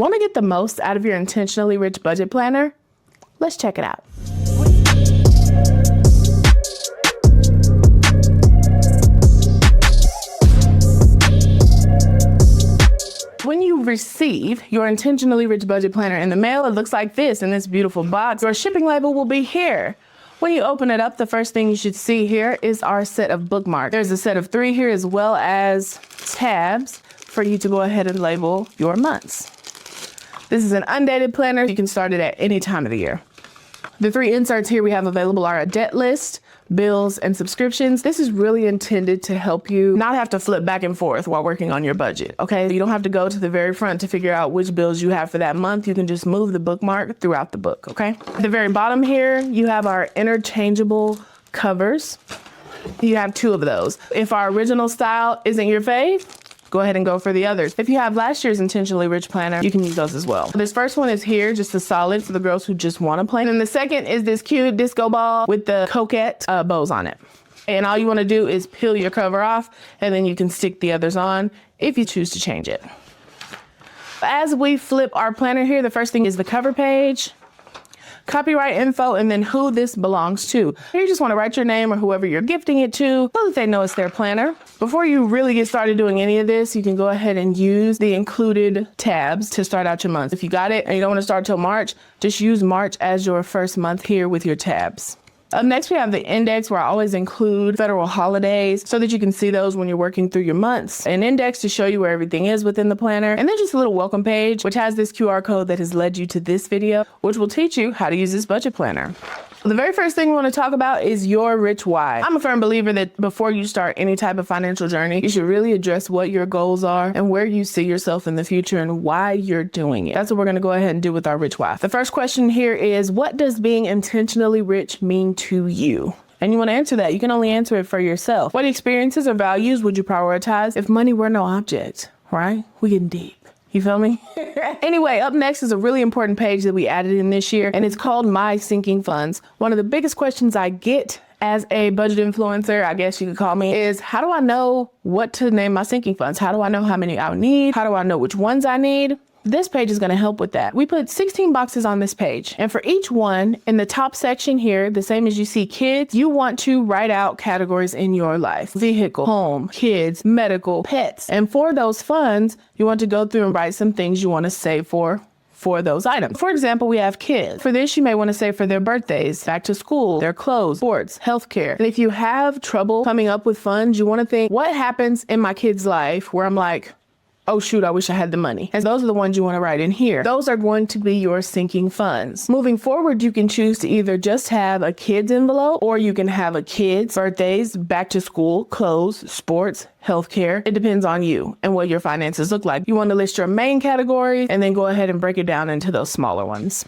Want to get the most out of your intentionally rich budget planner? Let's check it out. When you receive your intentionally rich budget planner in the mail, it looks like this in this beautiful box. Your shipping label will be here. When you open it up, the first thing you should see here is our set of bookmarks. There's a set of 3 here, as well as tabs for you to go ahead and label your months. This is an undated planner. You can start it at any time of the year. The 3 inserts here we have available are a debt list, bills, and subscriptions. This is really intended to help you not have to flip back and forth while working on your budget, okay? You don't have to go to the very front to figure out which bills you have for that month. You can just move the bookmark throughout the book, okay? At the very bottom here, you have our interchangeable covers. You have 2 of those. If our original style isn't your fave, go ahead and go for the others. If you have last year's intentionally rich planner, you can use those as well. This first one is here, just a solid for the girls who just want to play. And the second is this cute disco ball with the coquette bows on it. And all you want to do is peel your cover off, and then you can stick the others on if you choose to change it. As we flip our planner here, the first thing is the cover page, copyright info, and then who this belongs to. Here you just want to write your name or whoever you're gifting it to so that they know it's their planner. Before you really get started doing any of this, you can go ahead and use the included tabs to start out your month. If you got it and you don't want to start till March, just use March as your first month here with your tabs. Up next, we have the index, where I always include federal holidays so that you can see those when you're working through your months. An index to show you where everything is within the planner. And then just a little welcome page, which has this QR code that has led you to this video, which will teach you how to use this budget planner. The very first thing we want to talk about is your rich why. I'm a firm believer that before you start any type of financial journey, you should really address what your goals are and where you see yourself in the future and why you're doing it. That's what we're going to go ahead and do with our rich why. The first question here is, what does being intentionally rich mean to you? And you want to answer that. You can only answer it for yourself. What experiences or values would you prioritize if money were no object, right? We getting deep. You feel me? Anyway, up next is a really important page that we added in this year, and it's called My Sinking Funds. One of the biggest questions I get as a budget influencer, I guess you could call me, is how do I know what to name my sinking funds? How do I know how many I need? How do I know which ones I need? This page is going to help with that. We put 16 boxes on this page, and for each one in the top section here, the same as you see kids, you want to write out categories in your life: vehicle, home, kids, medical, pets. And for those funds, you want to go through and write some things you want to save for those items. For example, we have kids. For this, you may want to save for their birthdays, back to school, their clothes, sports, healthcare. And if you have trouble coming up with funds, you want to think, what happens in my kid's life where I'm like, oh shoot, I wish I had the money. And those are the ones you want to write in here. Those are going to be your sinking funds. Moving forward, you can choose to either just have a kids envelope, or you can have a kids, birthdays, back to school, clothes, sports, healthcare. It depends on you and what your finances look like. You want to list your main categories and then go ahead and break it down into those smaller ones.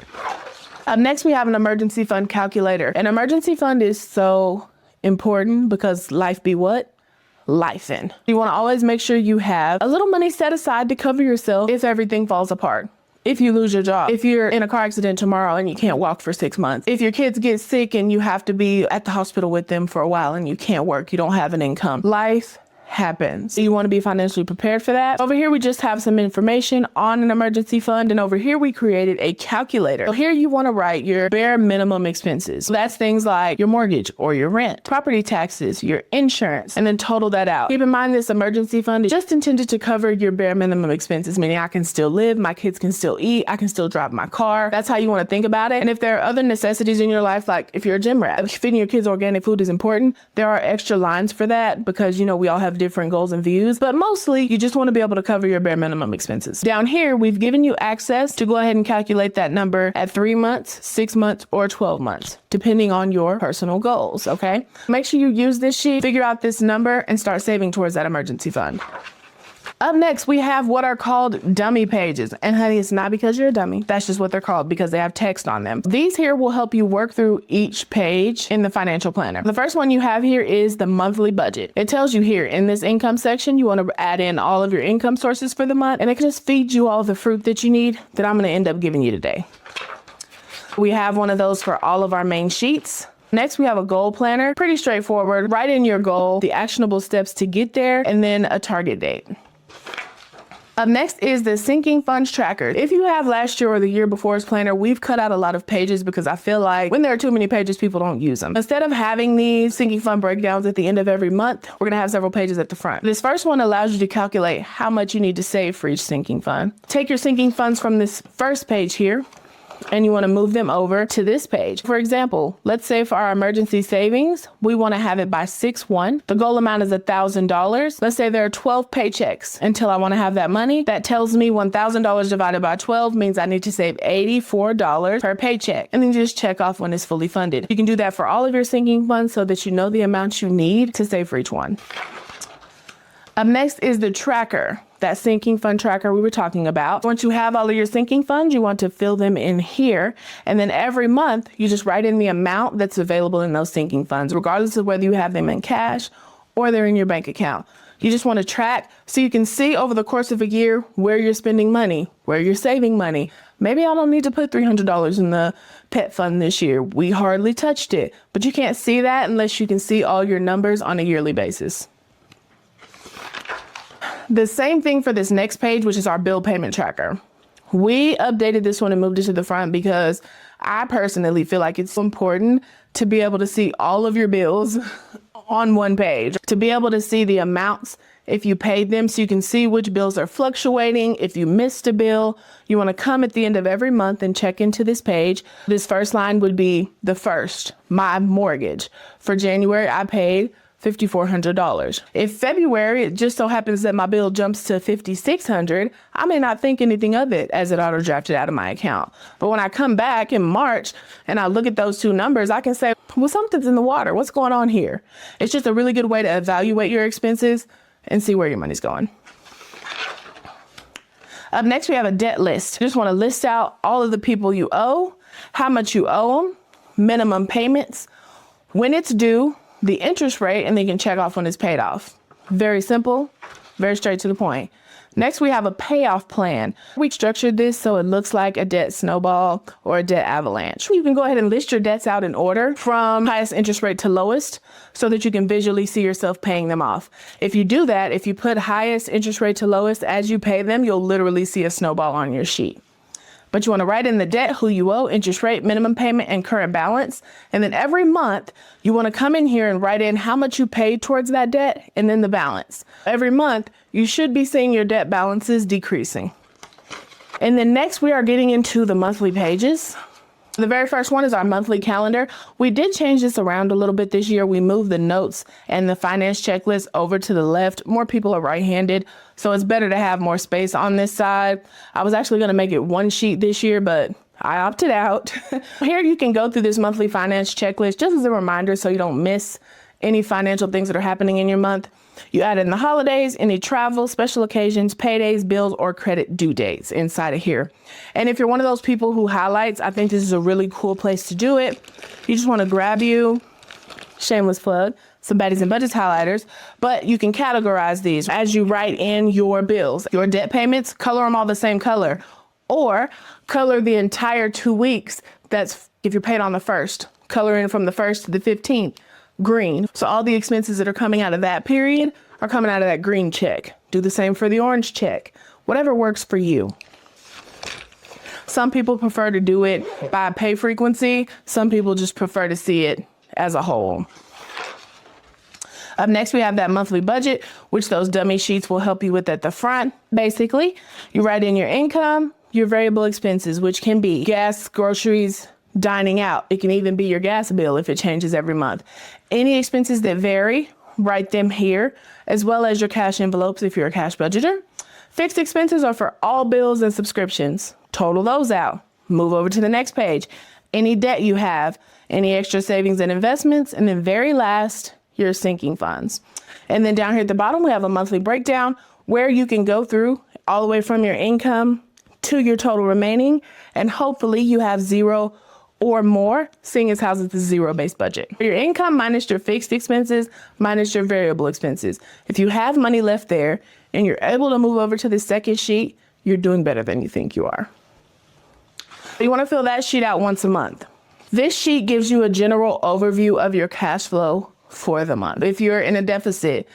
Up next, we have an emergency fund calculator. An emergency fund is so important because life be what? Life in. You want to always make sure you have a little money set aside to cover yourself if everything falls apart. If you lose your job, if you're in a car accident tomorrow and you can't walk for 6 months, if your kids get sick and you have to be at the hospital with them for a while and you can't work, you don't have an income. Life happens. You want to be financially prepared for that. Over here, we just have some information on an emergency fund. And over here, we created a calculator. So here you want to write your bare minimum expenses. So that's things like your mortgage or your rent, property taxes, your insurance, and then total that out. Keep in mind, this emergency fund is just intended to cover your bare minimum expenses, meaning I can still live, my kids can still eat, I can still drive my car. That's how you want to think about it. And if there are other necessities in your life, like if you're a gym rat, feeding your kids organic food is important, there are extra lines for that because, you know, we all have different goals and views, but mostly you just want to be able to cover your bare minimum expenses. Down here, we've given you access to go ahead and calculate that number at 3 months, 6 months, or 12 months, depending on your personal goals, okay? Make sure you use this sheet, figure out this number, and start saving towards that emergency fund. Up next, we have what are called dummy pages. And honey, it's not because you're a dummy. That's just what they're called because they have text on them. These here will help you work through each page in the financial planner. The first one you have here is the monthly budget. It tells you here in this income section, you want to add in all of your income sources for the month, and it can just feed you all the fruit that you need that I'm going to end up giving you today. We have one of those for all of our main sheets. Next, we have a goal planner. Pretty straightforward. Write in your goal, the actionable steps to get there, and then a target date. Up next is the sinking funds tracker. If you have last year or the year before's planner, we've cut out a lot of pages because I feel like when there are too many pages, people don't use them. Instead of having these sinking fund breakdowns at the end of every month, we're gonna have several pages at the front. This first one allows you to calculate how much you need to save for each sinking fund. Take your sinking funds from this first page here, and you want to move them over to this page. For example, let's say for our emergency savings, we want to have it by 6/1. The goal amount is $1,000. Let's say there are 12 paychecks until I want to have that money. That tells me $1,000 divided by 12 means I need to save $84 per paycheck. And then just check off when it's fully funded. You can do that for all of your sinking funds so that you know the amount you need to save for each one. Up next is the tracker, that sinking fund tracker we were talking about. Once you have all of your sinking funds, you want to fill them in here. And then every month, you just write in the amount that's available in those sinking funds, regardless of whether you have them in cash or they're in your bank account. You just want to track so you can see over the course of a year where you're spending money, where you're saving money. Maybe I don't need to put $300 in the pet fund this year. We hardly touched it, but you can't see that unless you can see all your numbers on a yearly basis. The same thing for this next page, which is our bill payment tracker. We updated this one and moved it to the front because I personally feel like it's important to be able to see all of your bills on one page, to be able to see the amounts if you paid them so you can see which bills are fluctuating. If you missed a bill, you want to come at the end of every month and check into this page. This first line would be the first, my mortgage. For January, I paid $5,400. If February, it just so happens that my bill jumps to $5,600, I may not think anything of it as it auto drafted out of my account. But when I come back in March and I look at those two numbers, I can say, well, something's in the water. What's going on here? It's just a really good way to evaluate your expenses and see where your money's going. Up next, we have a debt list. You just want to list out all of the people you owe, how much you owe them, minimum payments, when it's due, the interest rate, and then you can check off when it's paid off. Very simple, very straight to the point. Next, we have a payoff plan. We structured this so it looks like a debt snowball or a debt avalanche. You can go ahead and list your debts out in order from highest interest rate to lowest so that you can visually see yourself paying them off. If you do that, if you put highest interest rate to lowest as you pay them, you'll literally see a snowball on your sheet. But you want to write in the debt, who you owe, interest rate, minimum payment, and current balance. And then every month, you want to come in here and write in how much you paid towards that debt and then the balance. Every month, you should be seeing your debt balances decreasing. And then next, we are getting into the monthly pages. The very first one is our monthly calendar. We did change this around a little bit this year. We moved the notes and the finance checklist over to the left. More people are right-handed, so it's better to have more space on this side. I was actually going to make it one sheet this year, but I opted out. Here you can go through this monthly finance checklist just as a reminder so you don't miss any financial things that are happening in your month. You add in the holidays, any travel, special occasions, paydays, bills, or credit due dates inside of here. And if you're one of those people who highlights, I think this is a really cool place to do it. You just want to grab you, shameless plug, some Baddies and Budgets highlighters, but you can categorize these as you write in your bills. Your debt payments, color them all the same color, or color the entire 2 weeks. That's if you're paid on the 1st, color in from the 1st to the 15th. Green. So all the expenses that are coming out of that period are coming out of that green check. Do the same for the orange check. Whatever works for you. Some people prefer to do it by pay frequency. Some people just prefer to see it as a whole. Up next, we have that monthly budget, which those dummy sheets will help you with at the front. Basically, you write in your income, your variable expenses, which can be gas, groceries, dining out. It can even be your gas bill if it changes every month. Any expenses that vary, write them here, as well as your cash envelopes if you're a cash budgeter. Fixed expenses are for all bills and subscriptions. Total those out. Move over to the next page. Any debt you have, any extra savings and investments, and then very last, your sinking funds. And then down here at the bottom, we have a monthly breakdown where you can go through all the way from your income to your total remaining, and hopefully you have zero or more, seeing as how it's a zero-based budget. Your income minus your fixed expenses minus your variable expenses. If you have money left there and you're able to move over to the second sheet, you're doing better than you think you are. You want to fill that sheet out once a month. This sheet gives you a general overview of your cash flow for the month. If you're in a deficit,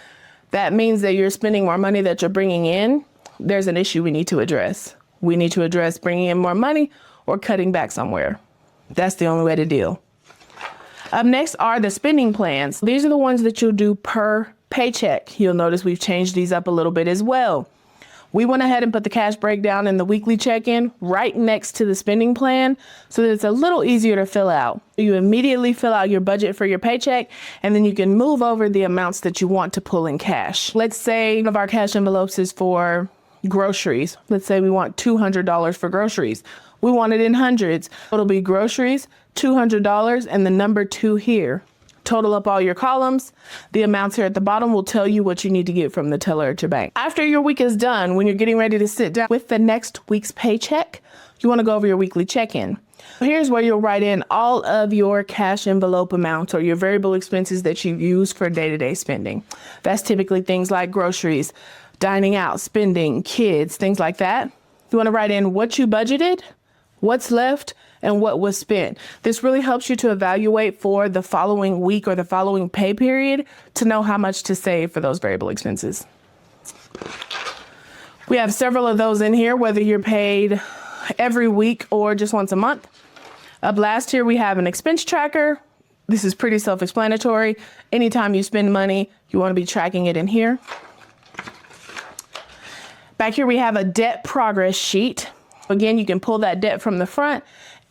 that means that you're spending more money that you're bringing in, there's an issue we need to address. We need to address bringing in more money or cutting back somewhere. That's the only way to deal. Up next are the spending plans. These are the ones that you'll do per paycheck. You'll notice we've changed these up a little bit as well. We went ahead and put the cash breakdown in the weekly check-in right next to the spending plan so that it's a little easier to fill out. You immediately fill out your budget for your paycheck, and then you can move over the amounts that you want to pull in cash. Let's say one of our cash envelopes is for groceries. Let's say we want $200 for groceries. We want it in hundreds. It'll be groceries, $200, and the number 2 here. Total up all your columns. The amounts here at the bottom will tell you what you need to get from the teller at your bank. After your week is done, when you're getting ready to sit down with the next week's paycheck, you want to go over your weekly check-in. Here's where you'll write in all of your cash envelope amounts or your variable expenses that you use for day-to-day spending. That's typically things like groceries, dining out, spending, kids, things like that. You want to write in what you budgeted, what's left, and what was spent. This really helps you to evaluate for the following week or the following pay period to know how much to save for those variable expenses. We have several of those in here, whether you're paid every week or just once a month. Up last here, we have an expense tracker. This is pretty self-explanatory. Anytime you spend money, you want to be tracking it in here. Back here, we have a debt progress sheet. Again, you can pull that debt from the front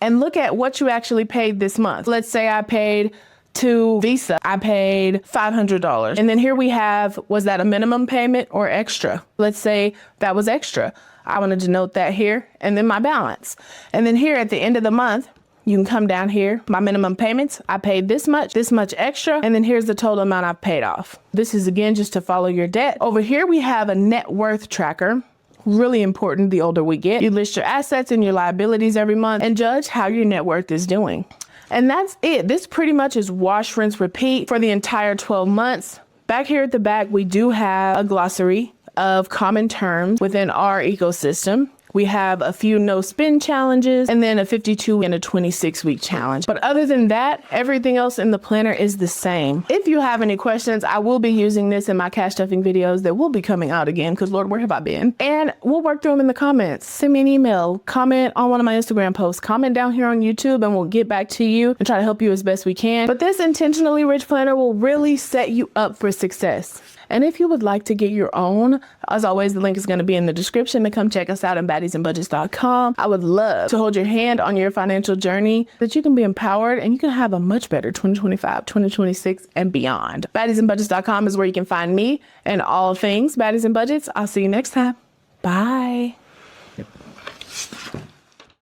and look at what you actually paid this month. Let's say I paid to Visa, I paid $500. And then here we have, was that a minimum payment or extra? Let's say that was extra. I wanted to note that here, and then my balance. And then here at the end of the month, you can come down here, my minimum payments, I paid this much extra, and then here's the total amount I've paid off. This is again just to follow your debt. Over here we have a net worth tracker. Really important the older we get. You list your assets and your liabilities every month and judge how your net worth is doing. And that's it. This pretty much is wash, rinse, repeat for the entire 12 months. Back here at the back, we do have a glossary of common terms within our ecosystem. We have a few no spend challenges and then a 52 and a 26-week challenge. But other than that, everything else in the planner is the same. If you have any questions, I will be using this in my cash stuffing videos that will be coming out again because Lord, where have I been? And we'll work through them in the comments. Send me an email, comment on one of my Instagram posts, comment down here on YouTube, and we'll get back to you and try to help you as best we can. But this Intentionally Rich Planner will really set you up for success. And if you would like to get your own, as always, the link is going to be in the description to come check us out at baddiesandbudgets.com. I would love to hold your hand on your financial journey so that you can be empowered and you can have a much better 2025, 2026, and beyond. Baddiesandbudgets.com is where you can find me and all things Baddies and Budgets. I'll see you next time. Bye.